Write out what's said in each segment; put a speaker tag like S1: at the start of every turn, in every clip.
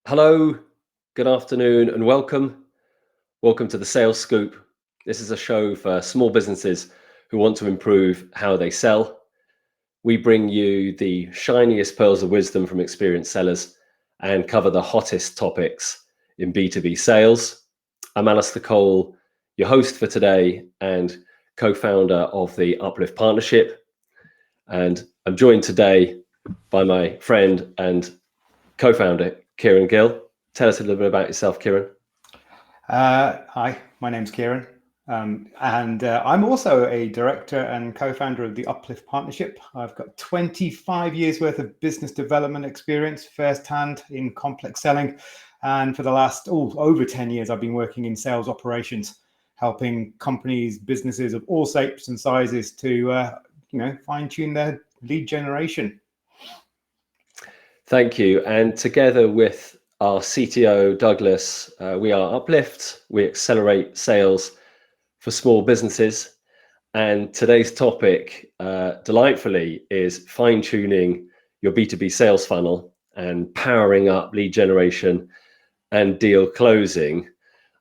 S1: Hello, good afternoon, and welcome. Welcome to the Sales Scoop. This is a show for small businesses who want to improve how they sell. We bring you the shiniest pearls of wisdom from experienced sellers and cover the hottest topics in B2B sales. I'm Alistair Cole, your host for today and co-founder of the Uplift Partnership. And I'm joined today by my friend and co-founder, Kieran Gill. Tell us a little bit about yourself, Kieran.
S2: Hi, my name's Kieran, and I'm also a director and co-founder of the Uplift Partnership. I've got 25 years worth of business development experience firsthand in complex selling, and for the last over 10 years, I've been working in sales operations, helping companies, businesses of all shapes and sizes to fine-tune their lead generation.
S1: Thank you. And together with our CTO, Douglas, we are Uplift. We accelerate sales for small businesses. And today's topic, delightfully, is fine-tuning your B2B sales funnel and powering up lead generation and deal closing.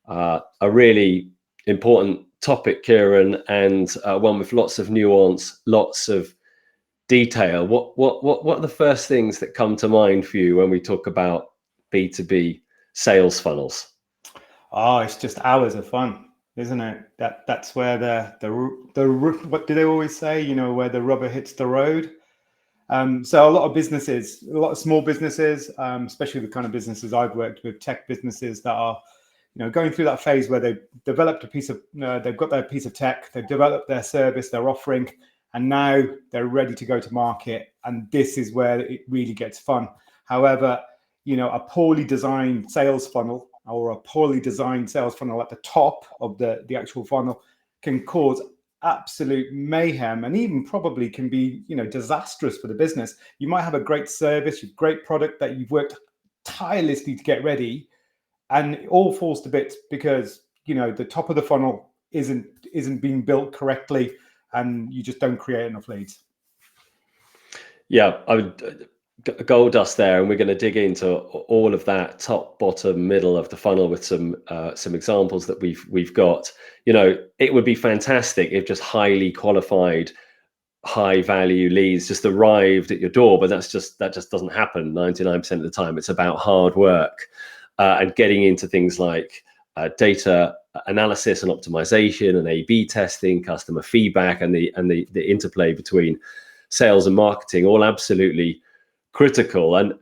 S1: A really important topic, Kieran, and one with lots of nuance, lots of detail. What are the first things that come to mind for you when we talk about B2B sales funnels?
S2: Oh, it's just hours of fun, isn't it? That's where the what do they always say? You know, where the rubber hits the road. So a lot of businesses, a lot of small businesses, especially the kind of businesses I've worked with, tech businesses that are, going through that phase where they've developed a piece of, they've got their piece of tech, they've developed their service, their offering, and now they're ready to go to market. And this is where it really gets fun. However, a poorly designed sales funnel or a poorly designed sales funnel at the top of the actual funnel can cause absolute mayhem, and even probably can be disastrous for the business. You might have a great service, a great product that you've worked tirelessly to get ready, and it all falls to bits because the top of the funnel isn't being built correctly, and you just don't create enough leads.
S1: Yeah, I would gold dust there, and we're going to dig into all of that top, bottom, middle of the funnel with some examples that we've got. It would be fantastic if just highly qualified, high value leads just arrived at your door, but that just doesn't happen 99% of the time. It's about hard work and getting into things like data analysis and optimization and A/B testing, customer feedback, and the interplay between sales and marketing, all absolutely critical. And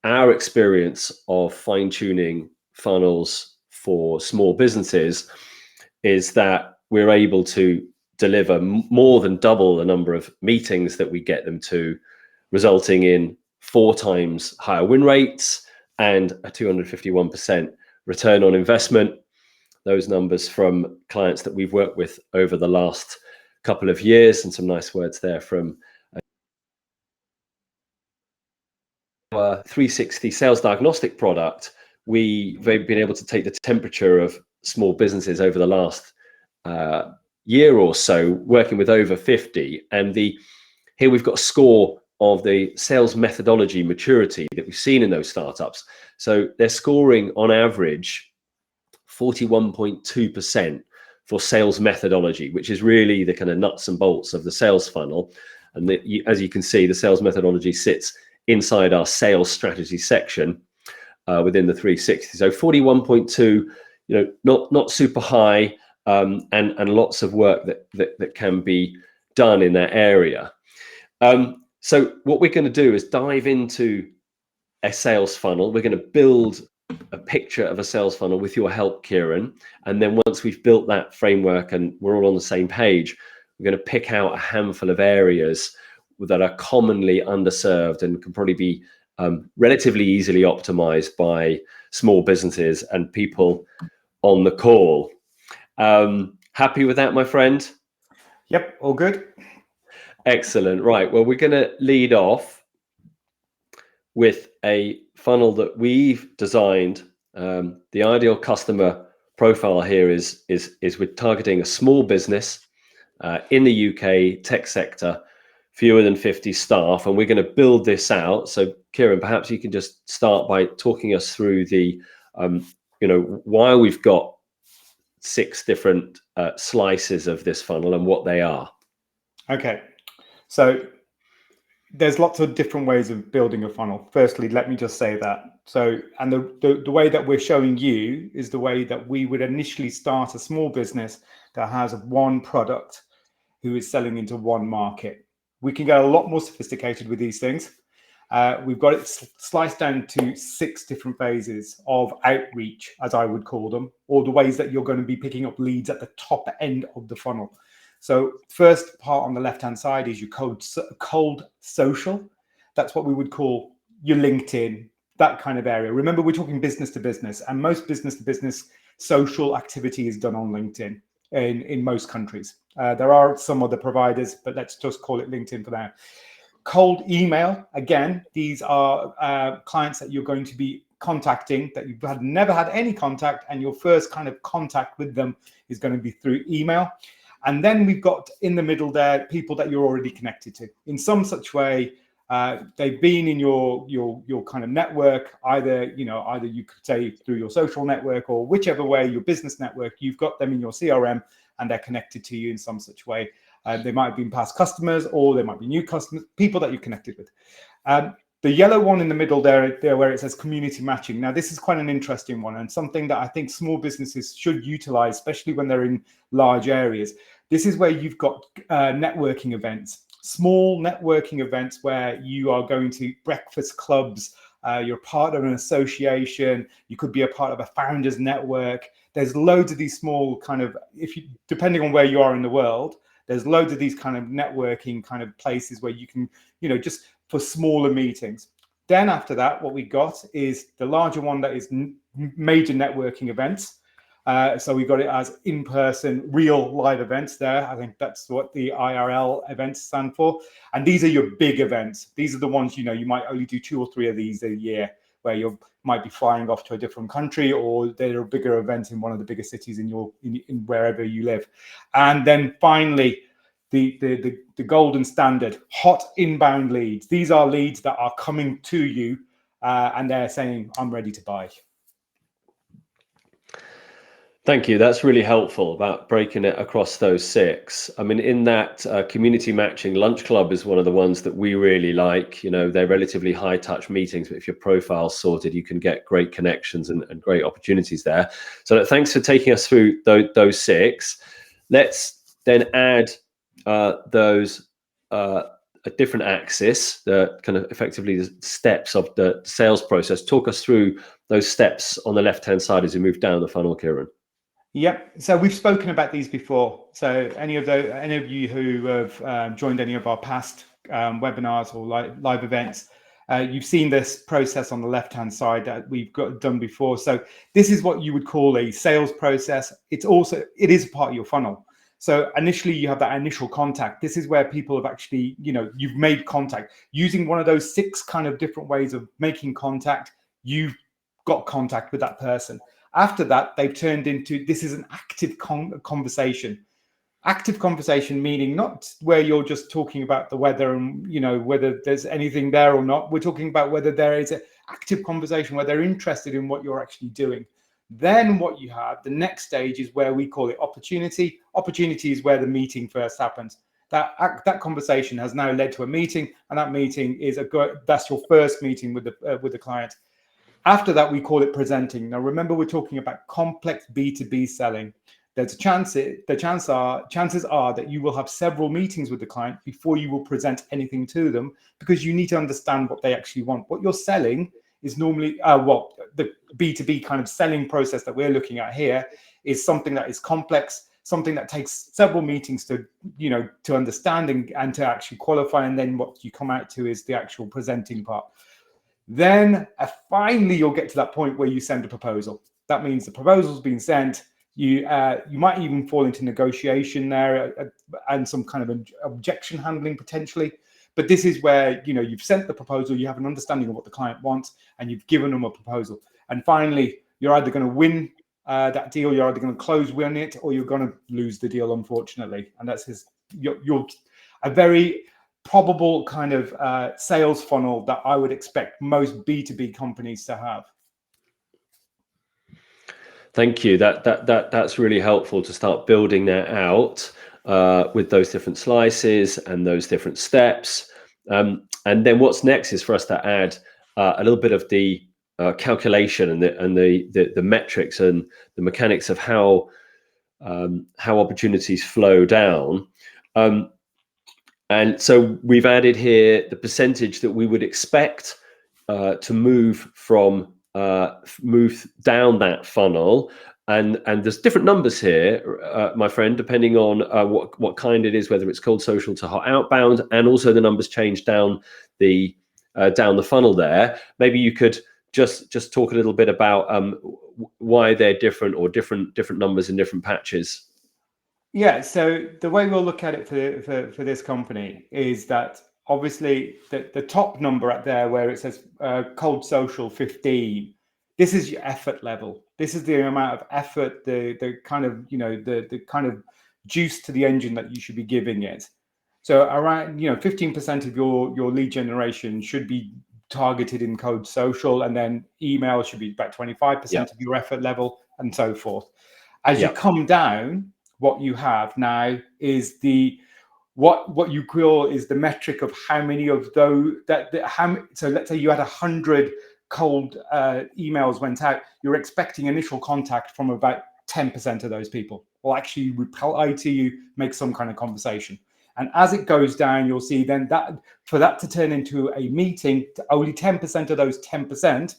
S1: our experience of fine-tuning funnels for small businesses is that we're able to deliver more than double the number of meetings that we get them to, resulting in 4 times higher win rates and a 251% return on investment. Those numbers from clients that we've worked with over the last couple of years, and some nice words there from our 360 sales diagnostic product. We've been able to take the temperature of small businesses over the last year or so, working with over 50. And here we've got a score of the sales methodology maturity that we've seen in those startups. So they're scoring on average 41.2% for sales methodology, which is really the kind of nuts and bolts of the sales funnel. And as you can see, the sales methodology sits inside our sales strategy section within the 360. So 41.2, not super high, and lots of work that can be done in that area. So what we're going to do is dive into a sales funnel. We're going to build a picture of a sales funnel with your help, Kieran. And then once we've built that framework and we're all on the same page, we're going to pick out a handful of areas that are commonly underserved and can probably be relatively easily optimized by small businesses and people on the call. Happy with that, my friend?
S2: Yep, all good.
S1: Excellent. Right. Well, we're going to lead off with a funnel that we've designed. The ideal customer profile here is we're targeting a small business in the UK tech sector fewer than 50 staff, and we're going to build this out. So Kieran, perhaps you can just start by talking us through the, why we've got 6 different slices of this funnel and what they are.
S2: Okay, so there's lots of different ways of building a funnel. Firstly, let me just say that. So, and the way that we're showing you is the way that we would initially start a small business that has one product who is selling into one market. We can get a lot more sophisticated with these things. We've got it sliced down to 6 different phases of outreach, as I would call them, or the ways that you're going to be picking up leads at the top end of the funnel. So first part on the left-hand side is your cold social. That's what we would call your LinkedIn, that kind of area. Remember, we're talking business to business, and most business to business social activity is done on LinkedIn in most countries. There are some other providers, but let's just call it LinkedIn for now. Cold email, again, these are clients that you're going to be contacting that you've never had any contact, and your first kind of contact with them is going to be through email. And then we've got in the middle there people that you're already connected to in some such way. They've been in your kind of network, either you could say through your social network or whichever way, your business network. You've got them in your CRM and they're connected to you in some such way. They might have been past customers, or they might be new customers, people that you've connected with. The yellow one in the middle there where it says community matching. Now, this is quite an interesting one and something that I think small businesses should utilize, especially when they're in large areas. This is where you've got networking events, small networking events where you are going to breakfast clubs, you're part of an association, you could be a part of a founders network. There's loads of these small kind of, depending on where you are in the world, there's loads of these kind of networking kind of places where you can, just for smaller meetings. Then after that, what we got is the larger one that is major networking events. So we've got it as in-person, real live events there. I think that's what the IRL events stand for. And these are your big events. These are the ones, you might only do 2 or 3 of these a year, where you might be flying off to a different country, or they're a bigger event in one of the bigger cities in wherever you live. And then finally, the golden standard, hot inbound leads. These are leads that are coming to you and they're saying, I'm ready to buy.
S1: Thank you. That's really helpful about breaking it across those 6. I mean, in that community matching, Lunch Club is one of the ones that we really like. They're relatively high touch meetings, but if your profile's sorted, you can get great connections and great opportunities there. So thanks for taking us through those 6. Let's then add those a different axis, the kind of effectively the steps of the sales process. Talk us through those steps on the left-hand side as you move down the funnel, Kieran.
S2: Yep. So we've spoken about these before. So any of you who have joined any of our past webinars or live events, you've seen this process on the left-hand side that we've done before. So this is what you would call a sales process. It is a part of your funnel. So initially you have that initial contact. This is where people have actually, you've made contact using one of those 6 kind of different ways of making contact. You've got contact with that person. After that, they've turned into, this is an active conversation. Active conversation meaning not where you're just talking about the weather and, whether there's anything there or not. We're talking about whether there is an active conversation where they're interested in what you're actually doing. Then what you have, the next stage is where we call it opportunity. Opportunity is where the meeting first happens. That conversation has now led to a meeting, and that meeting is that's your first meeting with the client. After that, we call it presenting. Now, remember, we're talking about complex B2B selling. There's chances are that you will have several meetings with the client before you will present anything to them, because you need to understand what they actually want. What you're selling is normally what the B2B kind of selling process that we're looking at here is something that is complex, something that takes several meetings to understand and to actually qualify. And then what you come out to is the actual presenting part. Then finally, you'll get to that point where you send a proposal. That means the proposal's been sent. You might even fall into negotiation there and some kind of objection handling potentially. But this is where you've sent the proposal, you have an understanding of what the client wants, and you've given them a proposal. And finally, you're either going to win that deal, you're either going to win it, or you're going to lose the deal, unfortunately. And that's you're a very probable kind of sales funnel that I would expect most B2B companies to have.
S1: Thank you. That's really helpful to start building that out with those different slices and those different steps. And then what's next is for us to add a little bit of the calculation and the metrics and the mechanics of how opportunities flow down. And so we've added here the percentage that we would expect to move down that funnel, and there's different numbers here, my friend, depending on what kind it is, whether it's cold social to hot outbound, and also the numbers change down the funnel there. Maybe you could just talk a little bit about why they're different, or different numbers in different patches.
S2: Yeah, so the way we'll look at it for this company is that obviously the top number up there where it says cold social 15, this is your effort level. This is the amount of effort, the kind of, the kind of juice to the engine that you should be giving it. So around, 15% of your lead generation should be targeted in cold social, and then email should be about 25% of your effort level, and so forth. As you come down, what you have now is what you call is the metric of how many of those so let's say you had 100 cold emails went out, you're expecting initial contact from about 10% of those people will actually reply to you, make some kind of conversation. And as it goes down, you'll see then that for that to turn into a meeting, only 10% of those 10%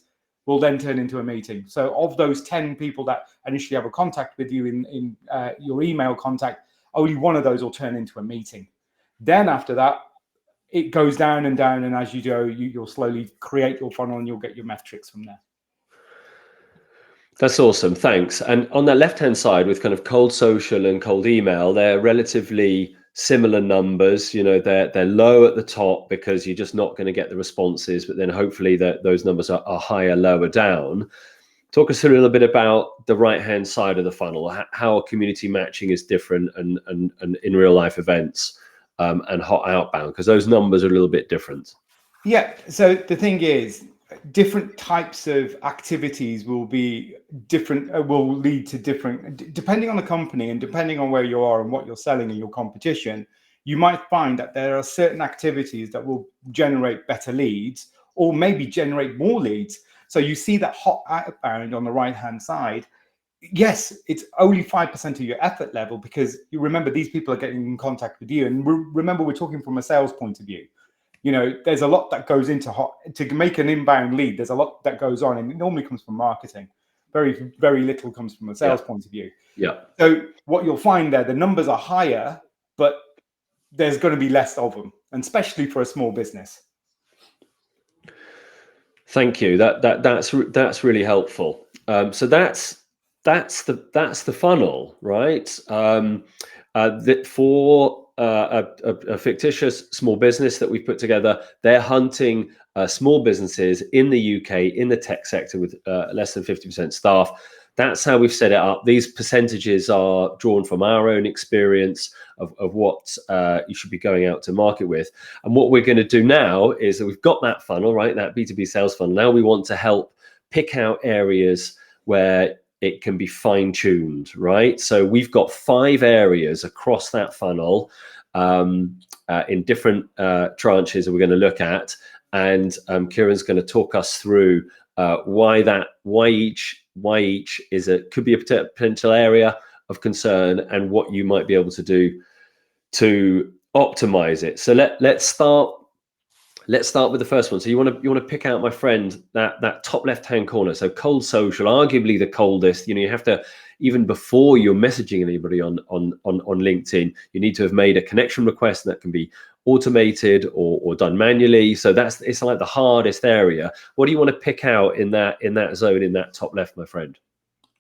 S2: will then turn into a meeting. So of those 10 people that initially have a contact with you in your email contact, only one of those will turn into a meeting. Then after that, it goes down and down. And as you go, you'll slowly create your funnel and you'll get your metrics from there.
S1: That's awesome. Thanks. And on that left-hand side with kind of cold social and cold email, they're relatively similar numbers. They're low at the top because you're just not going to get the responses, but then hopefully those numbers are higher lower down. Talk us through a little bit about the right-hand side of the funnel, how community matching is different and in real life events and hot outbound, because those numbers are a little bit different.
S2: Yeah. So the thing is, different types of activities will be different, will lead to different, depending on the company and depending on where you are and what you're selling and your competition. You might find that there are certain activities that will generate better leads, or maybe generate more leads. So you see that hot outbound on the right hand side. Yes, it's only 5% of your effort level, because you remember these people are getting in contact with you, and remember we're talking from a sales point of view. There's a lot that goes into to make an inbound lead. There's a lot that goes on, and it normally comes from marketing. Very, very little comes from a sales point of view.
S1: Yeah.
S2: So what you'll find there, the numbers are higher, but there's going to be less of them, and especially for a small business.
S1: Thank you. That's really helpful. So that's the funnel, right? That for a fictitious small business that we've put together, they're hunting small businesses in the UK in the tech sector with less than 50% staff. That's how we've set it up. These percentages are drawn from our own experience of what you should be going out to market with. And what we're going to do now is that we've got that funnel, right? That B2B sales funnel. Now we want to help pick out areas where it can be fine-tuned, right? So we've got 5 areas across that funnel in different tranches that we're going to look at. And Kieran's going to talk us through why each could be a potential area of concern, and what you might be able to do to optimize it. So let's start with the first one. So you want to pick out, my friend, that top left-hand corner. So cold social, arguably the coldest. You have to, even before you're messaging anybody on LinkedIn, you need to have made a connection request that can be automated or done manually. So it's like the hardest area. What do you want to pick out in that zone, in that top left, my friend?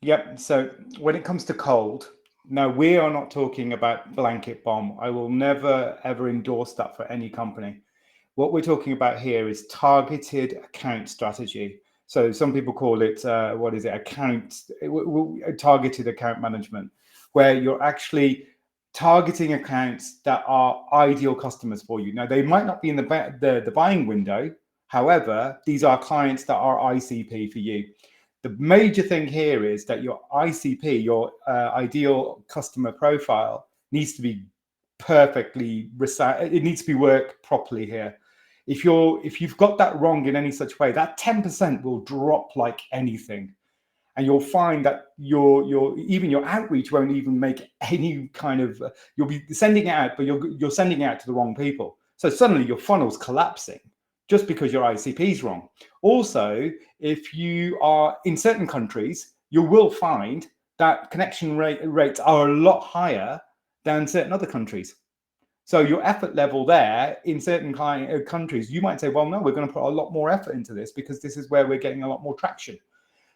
S2: Yep. So when it comes to cold, now we are not talking about blanket bomb. I will never ever endorse that for any company. What we're talking about here is targeted account strategy. So some people call it targeted account management, where you're actually targeting accounts that are ideal customers for you. Now, they might not be in the buying window. However, these are clients that are ICP for you. The major thing here is that your ICP, your ideal customer profile, needs to be perfectly it needs to be worked properly here. If you've got that wrong in any such way, that 10% will drop like anything. And you'll find that even your outreach won't even make any kind of you'll be sending it out, but you're sending it out to the wrong people. So suddenly your funnel's collapsing just because your ICP is wrong. Also, if you are in certain countries, you will find that connection rates are a lot higher than certain other countries. So your effort level there in certain countries, you might say, well, no, we're going to put a lot more effort into this because this is where we're getting a lot more traction.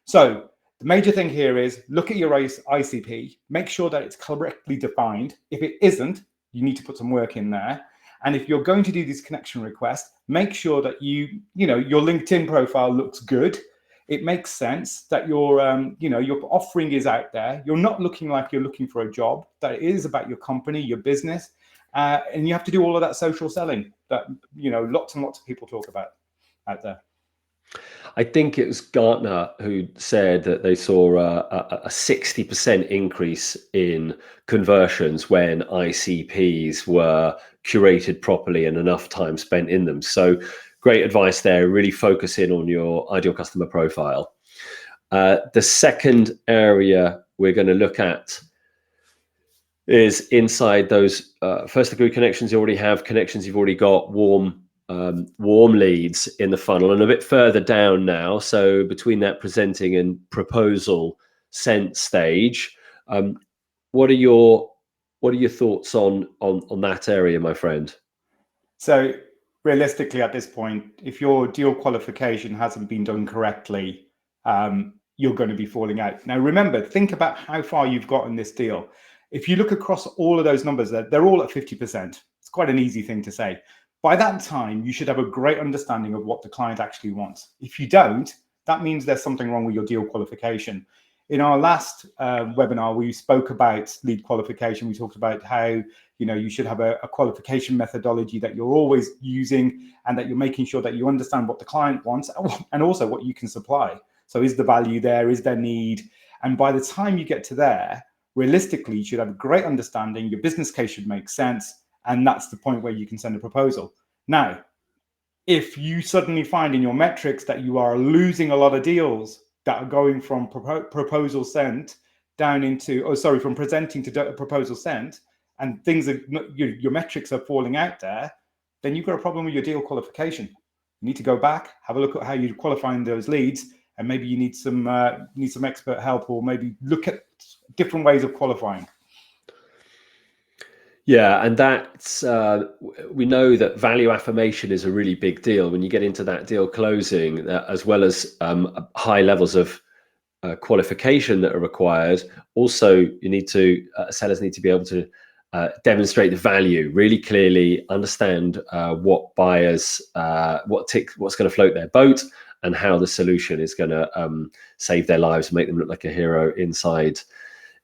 S2: So the major thing here is look at your ICP, make sure that it's correctly defined. If it isn't, you need to put some work in there. And if you're going to do this connection request, make sure that your LinkedIn profile looks good. It makes sense that your offering is out there. You're not looking like you're looking for a job. That it is about your company, your business, and you have to do all of that social selling that lots and lots of people talk about out there.
S1: I think it was Gartner who said that they saw a 60% increase in conversions when ICPs were curated properly and enough time spent in them. So great advice there. Really focus in on your ideal customer profile. The second area we're going to look at is inside those first degree connections you already have, connections you've already got, warm leads in the funnel, and a bit further down now. So between that presenting and proposal sent stage, what are your thoughts on that area, my friend?
S2: So realistically, at this point, if your deal qualification hasn't been done correctly, you're going to be falling out. Now, remember, think about how far you've got in this deal. If you look across all of those numbers, they're all at 50%. It's quite an easy thing to say. By that time, you should have a great understanding of what the client actually wants. If you don't, that means there's something wrong with your deal qualification. In our last webinar, we spoke about lead qualification. We talked about how you should have a qualification methodology that you're always using, and that you're making sure that you understand what the client wants and also what you can supply. So is the value there? Is there need? And by the time you get to there, realistically, you should have a great understanding. Your business case should make sense. And that's the point where you can send a proposal. Now, if you suddenly find in your metrics that you are losing a lot of deals that are going from proposal sent down into, from presenting to proposal sent, and things are, your metrics are falling out there, then you've got a problem with your deal qualification. You need to go back, have a look at how you're qualifying those leads, and maybe you need some expert help, or maybe look at different ways of qualifying.
S1: Yeah, and that's we know that value affirmation is a really big deal when you get into that deal closing, as well as high levels of qualification that are required. Also, sellers need to be able to demonstrate the value really clearly, understand what buyers, what's going to float their boat, and how the solution is going to save their lives and make them look like a hero inside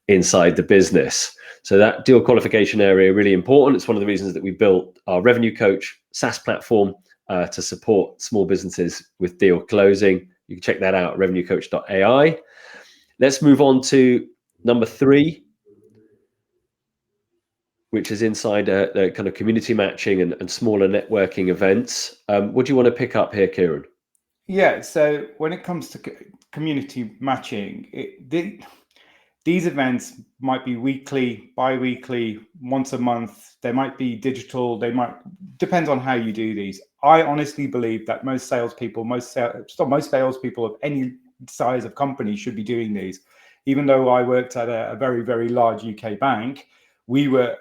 S1: the business. So that deal qualification area, really important. It's one of the reasons that we built our Revenue Coach SaaS platform to support small businesses with deal closing. You can check that out at revenuecoach.ai. Let's move on to number 3, which is inside the kind of community matching and smaller networking events. What do you want to pick up here, Kieran?
S2: Yeah, so when it comes to community matching, these events might be weekly, bi-weekly, once a month. They might be digital. Depends on how you do these. I honestly believe that most salespeople of any size of company should be doing these. Even though I worked at a very, very large UK bank, we were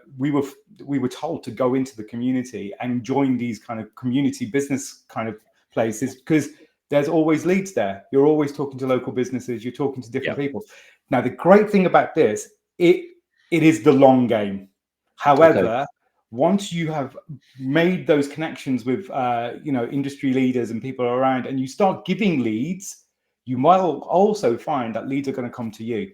S2: told to go into the community and join these kind of community business kind of places, because there's always leads there. You're always talking to local businesses. You're talking to different people. Now, the great thing about this, it is the long game. However, once you have made those connections with industry leaders and people around, and you start giving leads, you might also find that leads are going to come to you.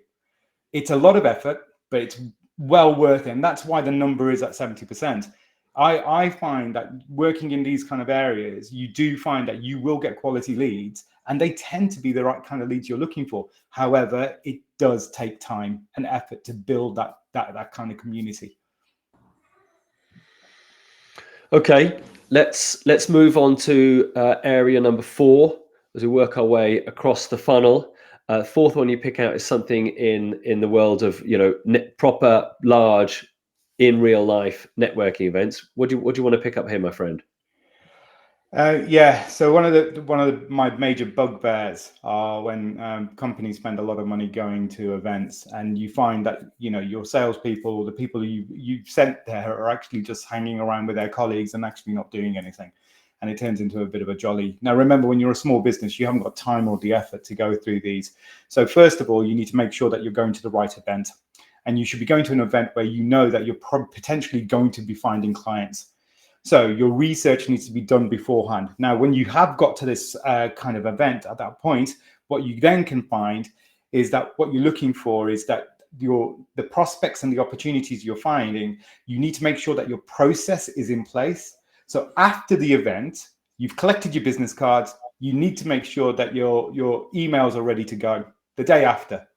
S2: It's a lot of effort, but well worth it. And that's why the number is at 70%. I find that working in these kind of areas, you do find that you will get quality leads, and they tend to be the right kind of leads you're looking for. However, it does take time and effort to build that kind of community.
S1: Okay, let's move on to area number 4 as we work our way across the funnel. Fourth one you pick out is something in the world of, you know, proper large in real life networking events. What do you want to pick up here, my friend?
S2: Yeah, so one of my major bugbears are when companies spend a lot of money going to events, and you find that, you know, your salespeople or the people you've sent there are actually just hanging around with their colleagues and actually not doing anything, and it turns into a bit of a jolly. Now, remember, when you're a small business, you haven't got time or the effort to go through these. So first of all, you need to make sure that you're going to the right event, and you should be going to an event where you know that you're potentially going to be finding clients. So your research needs to be done beforehand. Now, when you have got to this kind of event at that point, what you then can find is that what you're looking for is that the prospects and the opportunities you're finding, you need to make sure that your process is in place. So after the event, you've collected your business cards, you need to make sure that your emails are ready to go the day after.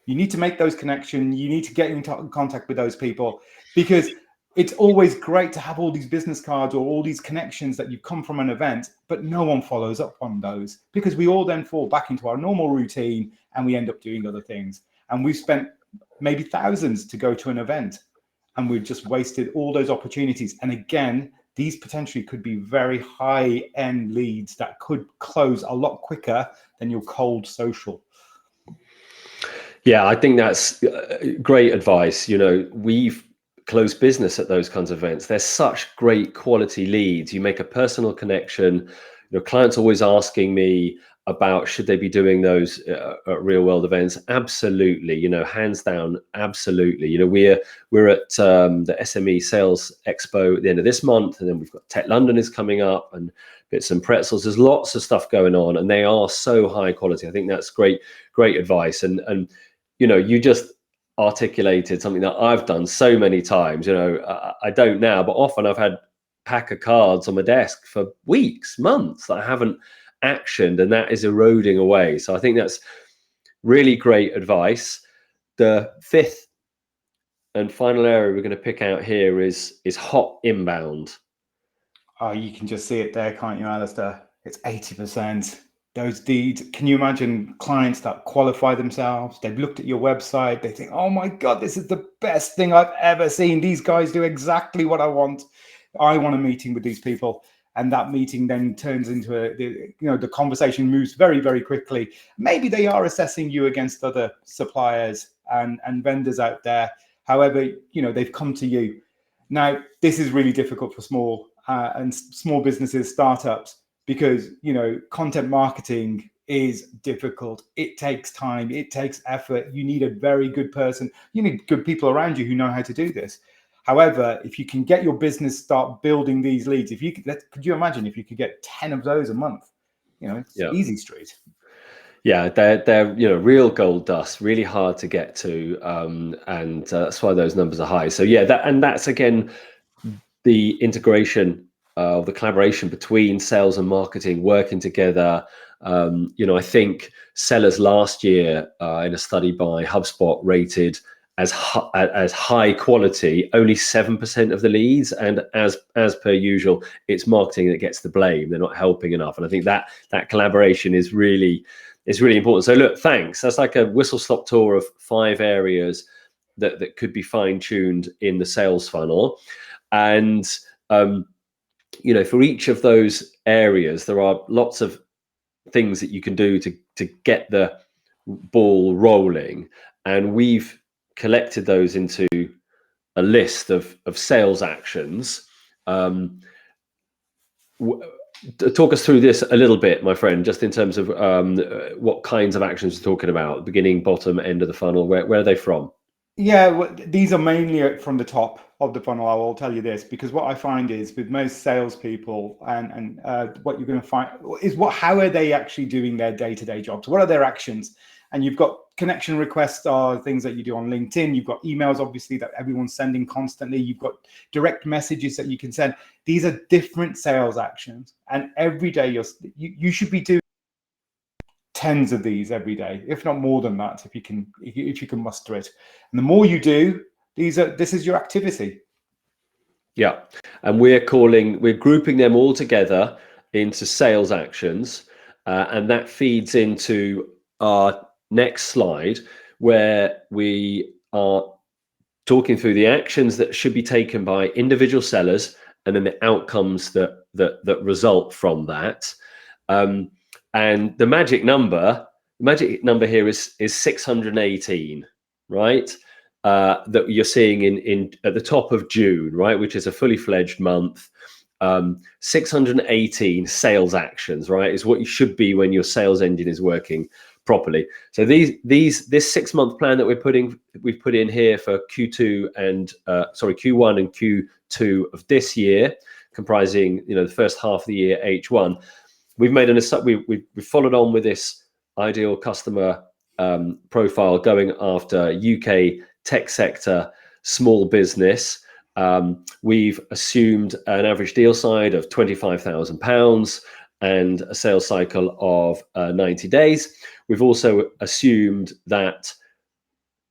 S2: You need to make those connections. You need to get in contact with those people, because it's always great to have all these business cards or all these connections that you come from an event, but no one follows up on those, because we all then fall back into our normal routine and we end up doing other things. And we've spent maybe thousands to go to an event, and we've just wasted all those opportunities. And again, these potentially could be very high-end leads that could close a lot quicker than your cold social.
S1: Yeah, I think that's great advice. You know, we've closed business at those kinds of events. There's such great quality leads. You make a personal connection. You know, clients always asking me about should they be doing those real world events. Absolutely, you know, hands down, absolutely. You know, we're at the SME Sales Expo at the end of this month, and then we've got Tech London is coming up, and Bits and Pretzels. There's lots of stuff going on, and they are so high quality. I think that's great advice. And you know, you just articulated something that I've done so many times. You know, I don't now, but often I've had a pack of cards on my desk for weeks, months that I haven't actioned, and that is eroding away. So I think that's really great advice. The fifth and final area we're going to pick out here is hot inbound.
S2: Oh, you can just see it there, can't you, Alistair? It's 80%. Those deeds. Can you imagine clients that qualify themselves? They've looked at your website. They think, oh my God, this is the best thing I've ever seen. These guys do exactly what I want. I want a meeting with these people. And that meeting then turns into the conversation moves very, very quickly. Maybe they are assessing you against other suppliers and vendors out there. However, you know, they've come to you. Now, this is really difficult for small businesses, startups, because, you know, content marketing is difficult. It takes time. It takes effort. You need a very good person. You need good people around you who know how to do this. However, if you can get your business start building these leads, if you could you imagine if you could get 10 of those a month? You know, it's easy street.
S1: Yeah, they're you know, real gold dust, really hard to get to, and that's why those numbers are high. So yeah, that's again the integration of the collaboration between sales and marketing working together. You know, I think sellers last year in a study by HubSpot rated as high quality only 7% of the leads, and as per usual, it's marketing that gets the blame. They're not helping enough, and I think that collaboration is really important. So look, thanks. That's like a whistle-stop tour of 5 areas that could be fine-tuned in the sales funnel. And you know, for each of those areas, there are lots of things that you can do to get the ball rolling. And we've collected those into a list of sales actions. Talk us through this a little bit, my friend, just in terms of what kinds of actions we're talking about, beginning, bottom, end of the funnel. Where are they from?
S2: Yeah, well, these are mainly from the top of the funnel. I will tell you this, because what I find is with most salespeople, and what you're going to find is how are they actually doing their day-to-day jobs? What are their actions? And you've got connection requests are things that you do on LinkedIn. You've got emails, obviously, that everyone's sending constantly. You've got direct messages that you can send. These are different sales actions, and every day you should be doing tens of these every day, if not more than that, if you can muster it. And the more you do, this is your activity.
S1: Yeah, and we're grouping them all together into sales actions, and that feeds into our next slide, where we are talking through the actions that should be taken by individual sellers, and then the outcomes that result from that. And the magic number here is 618, right? That you're seeing in at the top of June, right, which is a fully fledged month. 618 sales actions, right, is what you should be when your sales engine is working properly. So this 6-month plan that we've put in here for Q1 and Q2 of this year, comprising the first half of the year, H1. We've made we've followed on with this ideal customer profile, going after UK tech sector small business. We've assumed an average deal size of £25,000 and a sales cycle of 90 days. We've also assumed that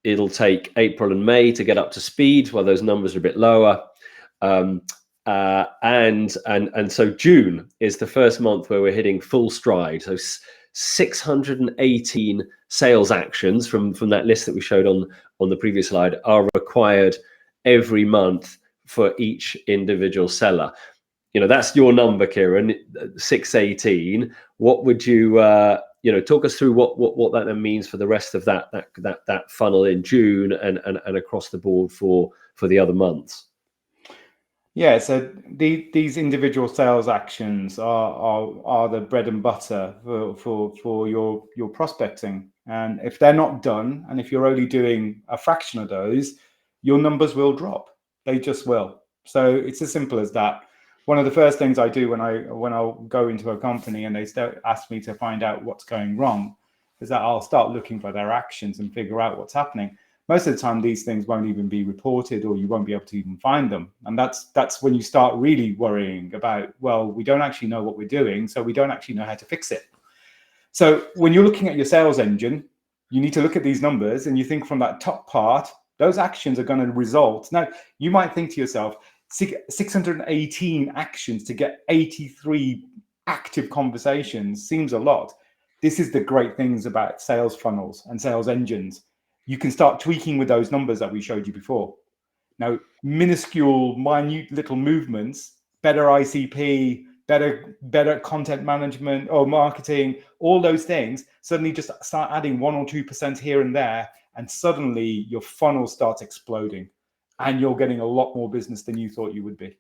S1: it'll take April and May to get up to speed, while those numbers are a bit lower. And so June is the first month where we're hitting full stride. So 618 sales actions from that list that we showed on the previous slide are required every month for each individual seller. That's your number, Kieran, 618. What would you talk us through what that then means for the rest of that funnel in June and across the board for the other months?
S2: Yeah, so these individual sales actions are the bread and butter for your prospecting. And if they're not done, and if you're only doing a fraction of those, your numbers will drop. They just will. So it's as simple as that. One of the first things I do when I'll go into a company and they ask me to find out what's going wrong is that I'll start looking for their actions and figure out what's happening. Most of the time, these things won't even be reported, or you won't be able to even find them. And that's when you start really worrying about, well, we don't actually know what we're doing, so we don't actually know how to fix it. So when you're looking at your sales engine, you need to look at these numbers and you think from that top part, those actions are going to result. Now, you might think to yourself, 618 actions to get 83 active conversations seems a lot. This is the great things about sales funnels and sales engines. You can start tweaking with those numbers that we showed you before. Now, minuscule, minute little movements, better ICP, better content management or marketing, all those things, suddenly just start adding 1 or 2% here and there, and suddenly your funnel starts exploding and you're getting a lot more business than you thought you would be.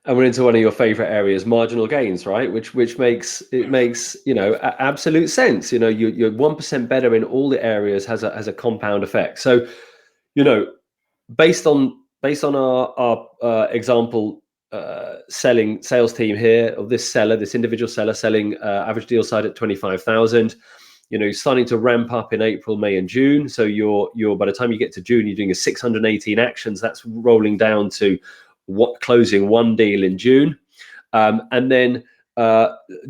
S1: And we're into one of your favorite areas, marginal gains, right? Which makes absolute sense. You're 1% better in all the areas has a compound effect. So, based on our example sales team here of this individual seller selling average deal size at 25,000. Starting to ramp up in April, May, and June. So you're by the time you get to June, you're doing a 618 actions. That's rolling down to closing one deal in June, and then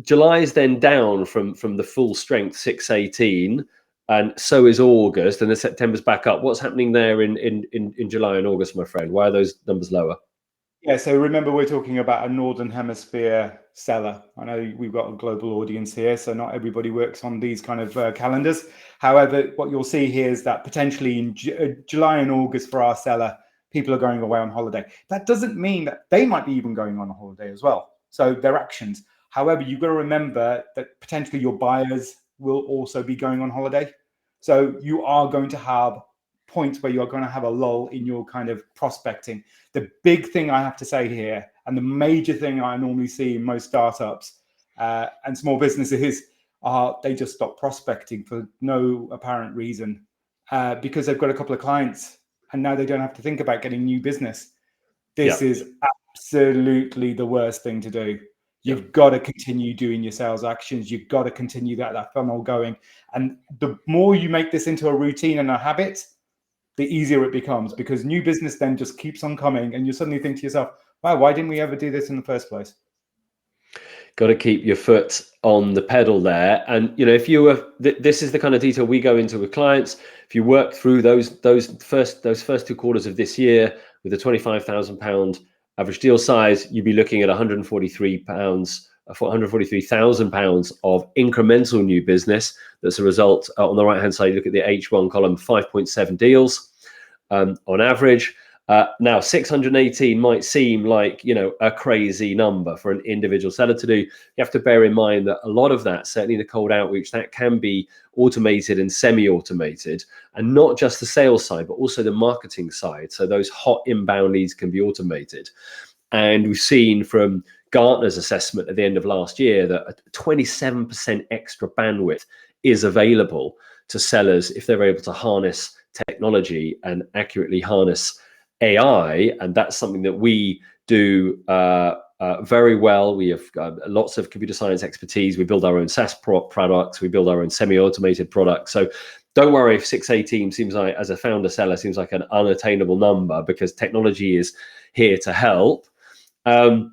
S1: July is then down from the full strength 618, and so is August, and then September's back up. What's happening there in July and August, my friend? Why are those numbers lower?
S2: Yeah, so remember, we're talking about a Northern Hemisphere seller. I know we've got a global audience here, so not everybody works on these kind of calendars. However, what you'll see here is that potentially in July and August for our seller, people are going away on holiday. That doesn't mean that they might be even going on a holiday as well. So their actions. However, you've got to remember that potentially your buyers will also be going on holiday. So you are going to have points where you're going to have a lull in your kind of prospecting. The big thing I have to say here, and the major thing I normally see in most startups and small businesses, are they just stop prospecting for no apparent reason because they've got a couple of clients and now they don't have to think about getting new business. This is absolutely the worst thing to do. You've got to continue doing your sales actions. You've got to continue that funnel going. And the more you make this into a routine and a habit, the easier it becomes, because new business then just keeps on coming, and you suddenly think to yourself, wow, why didn't we ever do this in the first place?
S1: Got to keep your foot on the pedal there. And if you were, this is the kind of detail we go into with clients. If you work through those first 2 quarters of this year with a £25,000 average deal size, you'd be looking at £143,000 of incremental new business. That's a result. On the right hand side, you look at the H1 column, 5.7 deals on average. Now 618 might seem like a crazy number for an individual seller to do. You have to bear in mind that a lot of that, certainly the cold outreach, that can be automated and semi-automated, and not just the sales side but also the marketing side. So those hot inbound leads can be automated. And we've seen from Gartner's assessment at the end of last year that a 27% extra bandwidth is available to sellers if they're able to harness technology and accurately harness AI. And that's something that we do very well. We have lots of computer science expertise. We build our own SaaS products. We build our own semi-automated products. So don't worry if 618 seems like, as a founder seller, seems like an unattainable number, because technology is here to help. So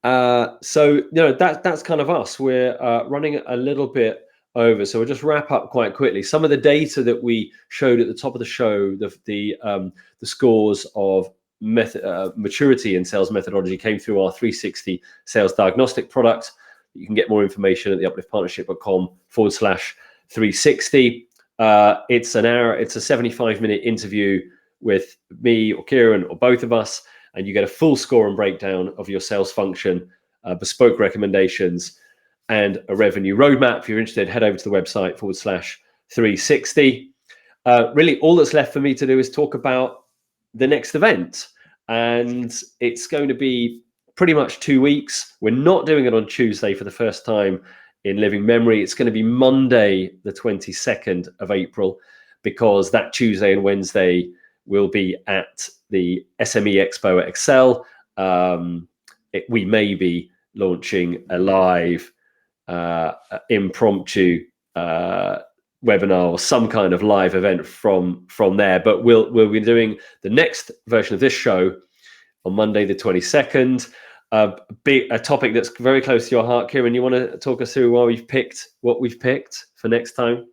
S1: that's kind of us. We're running a little bit over, so we'll just wrap up quite quickly. Some of the data that we showed at the top of the show, the scores of maturity in sales methodology, came through our 360 sales diagnostic product. You can get more information at theupliftpartnership.com/360. It's an hour. It's a 75-minute interview with me or Kieran or both of us, and you get a full score and breakdown of your sales function, bespoke recommendations, and a revenue roadmap. If you're interested, head over to the website /360. Really, all that's left for me to do is talk about the next event. And it's going to be pretty much 2 weeks. We're not doing it on Tuesday for the first time in living memory. It's going to be Monday, the 22nd of April, because that Tuesday and Wednesday will be at the SME Expo at Excel. We may be launching a live impromptu webinar or some kind of live event from there, but we'll be doing the next version of this show on Monday the 22nd. A topic that's very close to your heart. Kieran, you want to talk us through what we've picked for next time?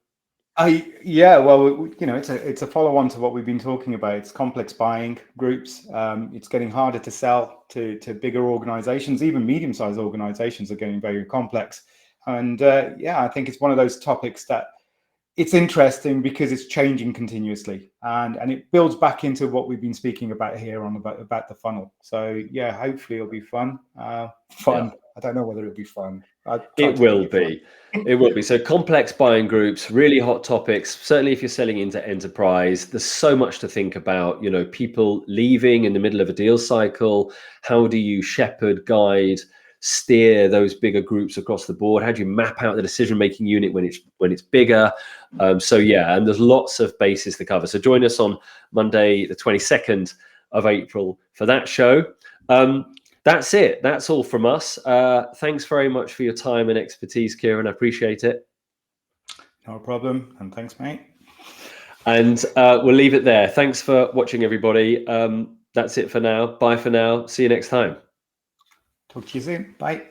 S2: Yeah, well, it's a follow-on to what we've been talking about. It's complex buying groups. It's getting harder to sell to bigger organizations. Even medium-sized organizations are getting very complex. And I think it's one of those topics that it's interesting because it's changing continuously, and it builds back into what we've been speaking about here on about the funnel. So yeah, hopefully it'll be fun. Yeah. I don't know whether it'll be fun.
S1: It will be. It will be. So complex buying groups, really hot topics. Certainly if you're selling into enterprise, there's so much to think about. People leaving in the middle of a deal cycle. How do you shepherd, guide, steer those bigger groups across the board? How do you map out the decision-making unit when it's bigger? And there's lots of bases to cover. So join us on Monday, the 22nd of April for that show. That's it. That's all from us. Thanks very much for your time and expertise, Kieran. I appreciate it.
S2: No problem. And thanks, mate.
S1: And we'll leave it there. Thanks for watching, everybody. That's it for now. Bye for now. See you next time.
S2: Talk to you soon. Bye.